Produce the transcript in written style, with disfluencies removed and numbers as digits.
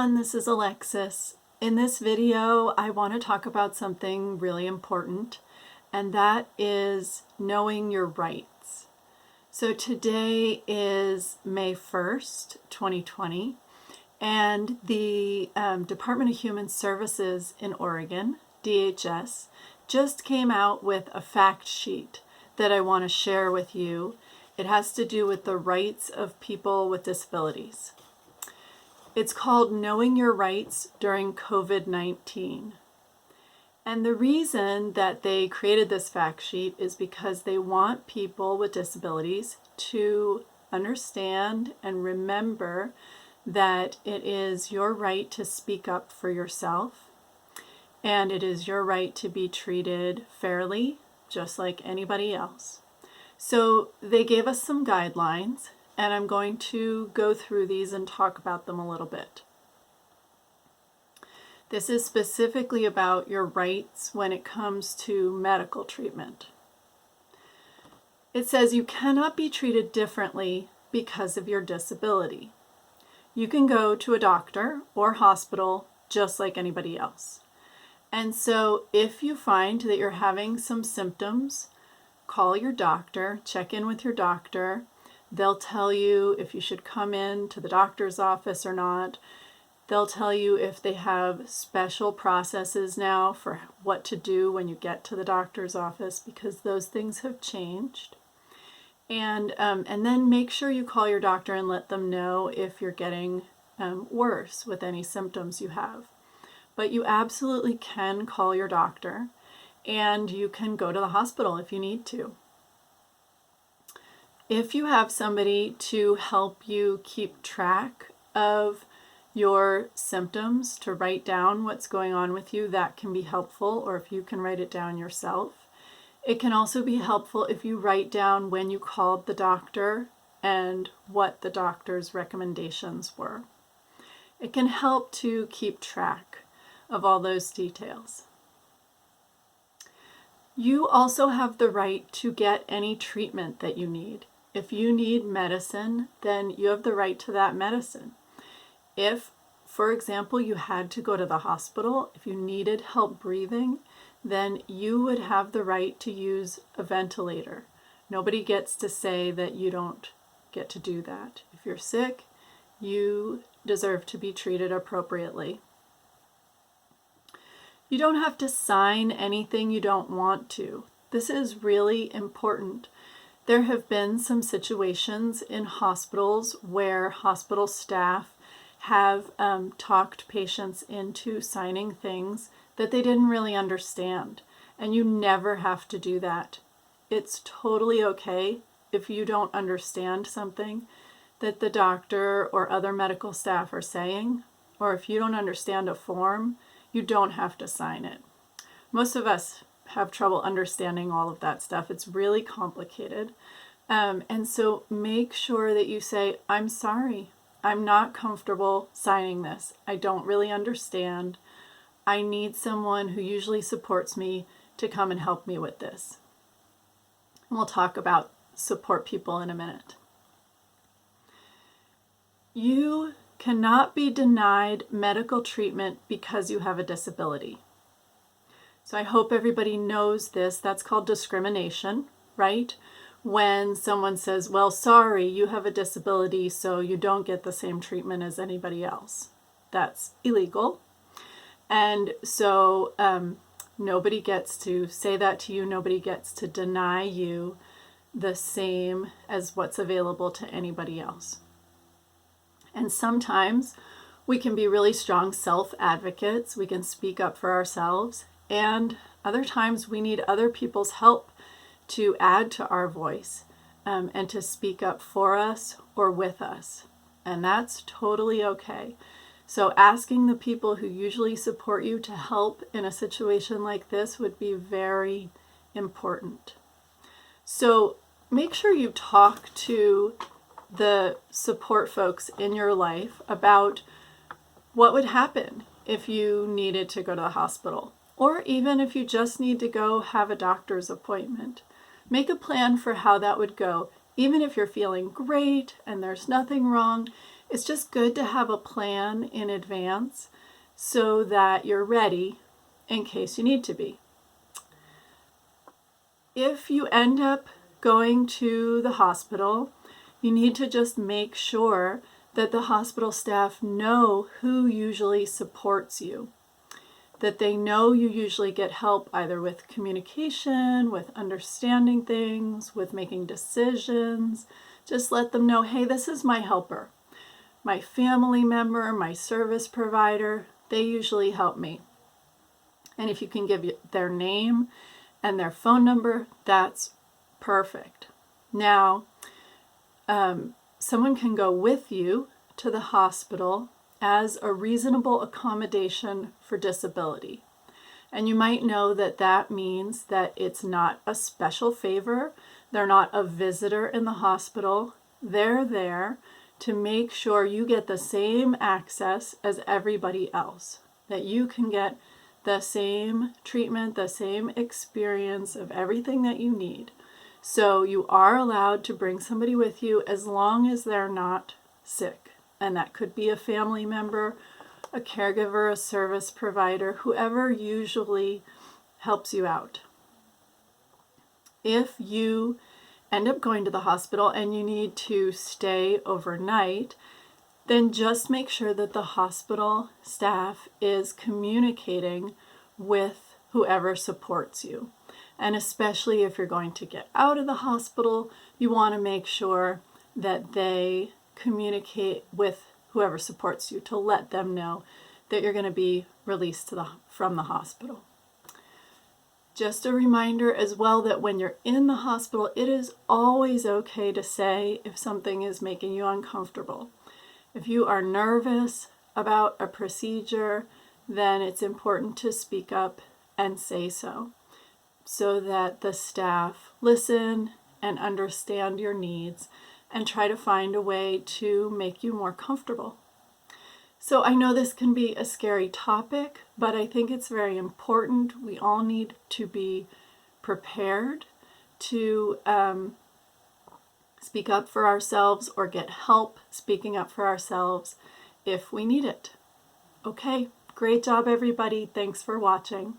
everyone, this is Alexis. In this video, I want to talk about something really important, and that is knowing your rights. So today is May 1st, 2020, and the Department of Human Services in Oregon, DHS, just came out with a fact sheet that I want to share with you. It has to do with the rights of people with disabilities. It's called Knowing Your Rights During COVID-19. And the reason that they created this fact sheet is because they want people with disabilities to understand and remember that it is your right to speak up for yourself, and it is your right to be treated fairly, just like anybody else. So they gave us some guidelines, and I'm going to go through these and talk about them a little bit. This is specifically about your rights when it comes to medical treatment. It says you cannot be treated differently because of your disability. You can go to a doctor or hospital just like anybody else. And so if you find that you're having some symptoms, call your doctor, check in with your doctor. They'll tell you if you should come in to the doctor's office or not. They'll tell you if they have special processes now for what to do when you get to the doctor's office, because those things have changed. And then make sure you call your doctor and let them know if you're getting worse with any symptoms you have. But you absolutely can call your doctor, and you can go to the hospital if you need to. If you have somebody to help you keep track of your symptoms, to write down what's going on with you, that can be helpful, or if you can write it down yourself. It can also be helpful if you write down when you called the doctor and what the doctor's recommendations were. It can help to keep track of all those details. You also have the right to get any treatment that you need. If you need medicine, then you have the right to that medicine. If, for example, you had to go to the hospital, if you needed help breathing, then you would have the right to use a ventilator. Nobody gets to say that you don't get to do that. If you're sick, you deserve to be treated appropriately. You don't have to sign anything you don't want to. This is really important. There have been some situations in hospitals where hospital staff have talked patients into signing things that they didn't really understand, and you never have to do that. It's totally okay if you don't understand something that the doctor or other medical staff are saying, or if you don't understand a form, you don't have to sign it. Most of us have trouble understanding all of that stuff. It's really complicated. And so make sure that you say, I'm sorry, I'm not comfortable signing this. I don't really understand. I need someone who usually supports me to come and help me with this. And we'll talk about support people in a minute. You cannot be denied medical treatment because you have a disability. So I hope everybody knows this. That's called discrimination, right? When someone says, well, sorry, you have a disability, so you don't get the same treatment as anybody else. That's illegal. And so nobody gets to say that to you. Nobody gets to deny you the same as what's available to anybody else. And sometimes we can be really strong self-advocates. We can speak up for ourselves. And other times we need other people's help to add to our voice and to speak up for us or with us. And that's totally okay. So asking the people who usually support you to help in a situation like this would be very important. So make sure you talk to the support folks in your life about what would happen if you needed to go to the hospital, or even if you just need to go have a doctor's appointment. Make a plan for how that would go. Even if you're feeling great and there's nothing wrong, It's just good to have a plan in advance so that you're ready in case you need to be. If you end up going to the hospital, you need to just make sure that the hospital staff know who usually supports you, that they know you usually get help either with communication, with understanding things, with making decisions. Just let them know, hey, this is my helper, my family member, my service provider. They usually help me. And if you can give their name and their phone number, that's perfect. Now, someone can go with you to the hospital as a reasonable accommodation for disability. And you might know that that means that it's not a special favor. They're not a visitor in the hospital. They're there to make sure you get the same access as everybody else, that you can get the same treatment, the same experience of everything that you need. So you are allowed to bring somebody with you as long as they're not sick. And that could be a family member, a caregiver, a service provider, whoever usually helps you out. If you end up going to the hospital and you need to stay overnight, then just make sure that the hospital staff is communicating with whoever supports you. And especially if you're going to get out of the hospital, you want to make sure that they communicate with whoever supports you to let them know that you're going to be released from the hospital. Just a reminder as well that when you're in the hospital, it is always okay to say if something is making you uncomfortable. If you are nervous about a procedure, then it's important to speak up and say so that the staff listen and understand your needs and try to find a way to make you more comfortable. So I know this can be a scary topic, but I think it's very important. We all need to be prepared to speak up for ourselves or get help speaking up for ourselves if we need it. Okay, great job everybody. Thanks for watching.